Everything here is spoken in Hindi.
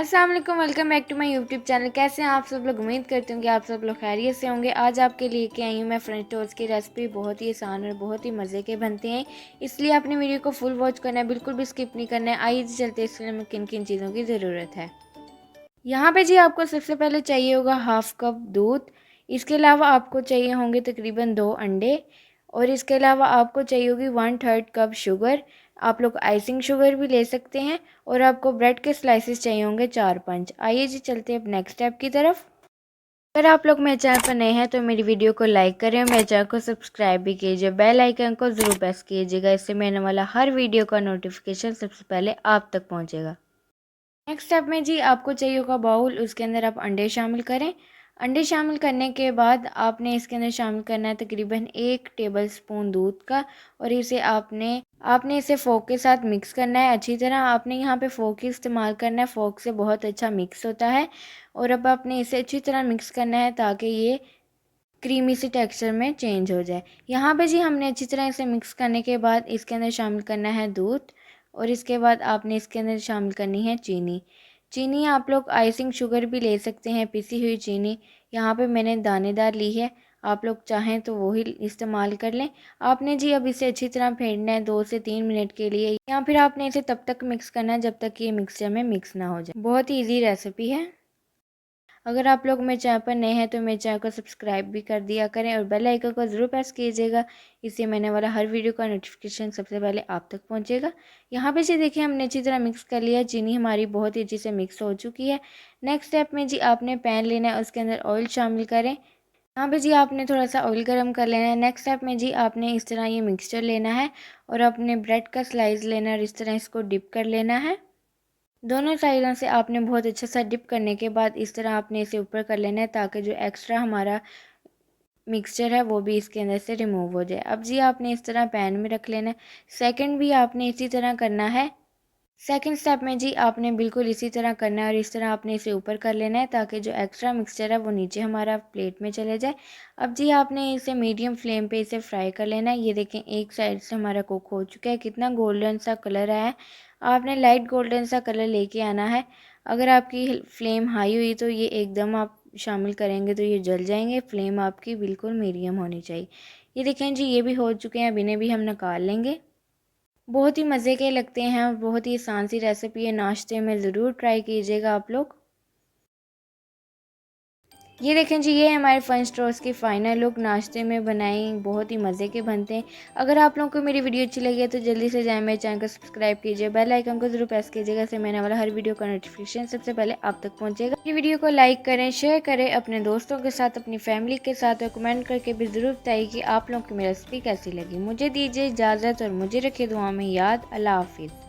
अस्सलाम वालेकुम, welcome back to my YouTube channel. कैसे हैं आप सब लोग? उम्मीद करती हूँ कि आप सब लोग खैरियत से होंगे। आज आपके लिए के आई हूँ मैं फ्रेंच टोस्ट की रेसिपी। बहुत ही आसान और बहुत ही मज़े के बनते हैं, इसलिए आपने वीडियो को फुल वॉच करना है, बिल्कुल भी स्किप नहीं करना है। आइए चलते हैं, इसके लिए हमें किन किन चीज़ों की ज़रूरत है। यहाँ पे जी आपको सबसे पहले चाहिए होगा हाफ़ कप दूध। इसके अलावा आपको चाहिए होंगे तकरीबन 2 अंडे, और इसके अलावा आपको चाहिए होगी 1/3 कप शुगर। आप लोग आइसिंग शुगर भी ले सकते हैं। और आपको ब्रेड के स्लाइसेस चाहिए होंगे 4-5। आइए जी चलते हैं अब नेक्स्ट स्टेप की तरफ। अगर आप लोग मेरे चैनल पर नए हैं तो मेरी वीडियो को लाइक करें और मेरे चैनल को सब्सक्राइब भी कीजिए। बेल आइकन को ज़रूर प्रेस कीजिएगा, इससे मेरे वाला हर वीडियो का नोटिफिकेशन सबसे पहले आप तक पहुँचेगा। नेक्स्ट स्टेप में जी आपको चाहिए होगा बाउल, उसके अंदर आप अंडे शामिल करें। अंडे शामिल करने के बाद आपने इसके अंदर शामिल करना है तकरीबन 1 टेबलस्पून दूध का, और इसे आपने इसे फ़ोर्क के साथ मिक्स करना है अच्छी तरह। आपने यहाँ पे फ़ोर्क ही इस्तेमाल करना है, फ़ोर्क से बहुत अच्छा मिक्स होता है। और अब आपने इसे अच्छी तरह मिक्स करना है ताकि ये क्रीमी सी टेक्सचर में चेंज हो जाए। यहाँ पे जी हमने अच्छी तरह इसे मिक्स करने के बाद इसके अंदर शामिल करना है दूध, और इसके बाद आपने इसके अंदर शामिल करनी है चीनी। चीनी आप लोग आइसिंग शुगर भी ले सकते हैं, पिसी हुई चीनी। यहाँ पे मैंने दानेदार ली है, आप लोग चाहें तो वही इस्तेमाल कर लें। आपने जी अब इसे अच्छी तरह फेंटना है 2 से 3 मिनट के लिए, या फिर आपने इसे तब तक मिक्स करना है जब तक ये मिक्सचर में मिक्स ना हो जाए। बहुत ही ईजी रेसिपी है। अगर आप लोग मेरे चैनल पर नए हैं तो मेरे चैनल को सब्सक्राइब भी कर दिया करें और बेल आइकन को ज़रूर प्रेस कीजिएगा, इससे मैंने वाला हर वीडियो का नोटिफिकेशन सबसे पहले आप तक पहुंचेगा। यहाँ पे जी देखिए हमने अच्छी तरह मिक्स कर लिया, चीनी हमारी बहुत ही अच्छी से मिक्स हो चुकी है। नेक्स्ट स्टेप में जी आपने पैन लेना है, उसके अंदर ऑयल शामिल करें। यहाँ पे जी आपने थोड़ा सा ऑयल गर्म कर लेना है। नेक्स्ट स्टेप में जी आपने इस तरह ये मिक्सचर लेना है और अपने ब्रेड का स्लाइस लेना है और इस तरह इसको डिप कर लेना है। दोनों साइडों से आपने बहुत अच्छा सा डिप करने के बाद इस तरह आपने इसे ऊपर कर लेना है ताकि जो एक्स्ट्रा हमारा मिक्सचर है वो भी इसके अंदर से रिमूव हो जाए। अब जी आपने इस तरह पैन में रख लेना है। सेकंड भी आपने इसी तरह करना है। सेकंड स्टेप में जी आपने बिल्कुल इसी तरह करना है और इस तरह आपने इसे ऊपर कर लेना है ताकि जो एक्स्ट्रा मिक्सचर है वो नीचे हमारा प्लेट में चले जाए। अब जी आपने इसे मीडियम फ्लेम पे इसे फ्राई कर लेना है। ये देखें एक साइड से हमारा कुक हो चुका है, कितना गोल्डन सा कलर आया है। आपने लाइट गोल्डन सा कलर लेके आना है। अगर आपकी फ्लेम हाई हुई तो ये एकदम आप शामिल करेंगे तो ये जल जाएंगे। फ्लेम आपकी बिल्कुल मीडियम होनी चाहिए। ये देखें जी ये भी हो चुके हैं, अब इन्हें भी हम निकाल लेंगे। बहुत ही मज़े के लगते हैं और बहुत ही आसान सी रेसिपी है, नाश्ते में ज़रूर ट्राई कीजिएगा आप लोग। ये देखें जी ये हमारे फ्रेंच टोस्ट की फ़ाइनल लुक, नाश्ते में बनाई बहुत ही मज़े के बनते हैं। अगर आप लोगों को मेरी वीडियो अच्छी लगी है तो जल्दी से जाएं मेरे चैनल को सब्सक्राइब कीजिए, बेल आइकन को ज़रूर प्रेस कीजिएगा, इससे मैंने वाला हर वीडियो का नोटिफिकेशन सबसे पहले आप तक पहुंचेगा। ये वीडियो को लाइक करें, शेयर करें अपने दोस्तों के साथ, अपनी फैमिली के साथ, और कमेंट करके भी ज़रूर बताइए कि आप लोगों को मेरी रेसिपी कैसी लगी। मुझे दीजिए इजाज़त और मुझे रखिए दुआ में याद। अल्लाह हाफिज़।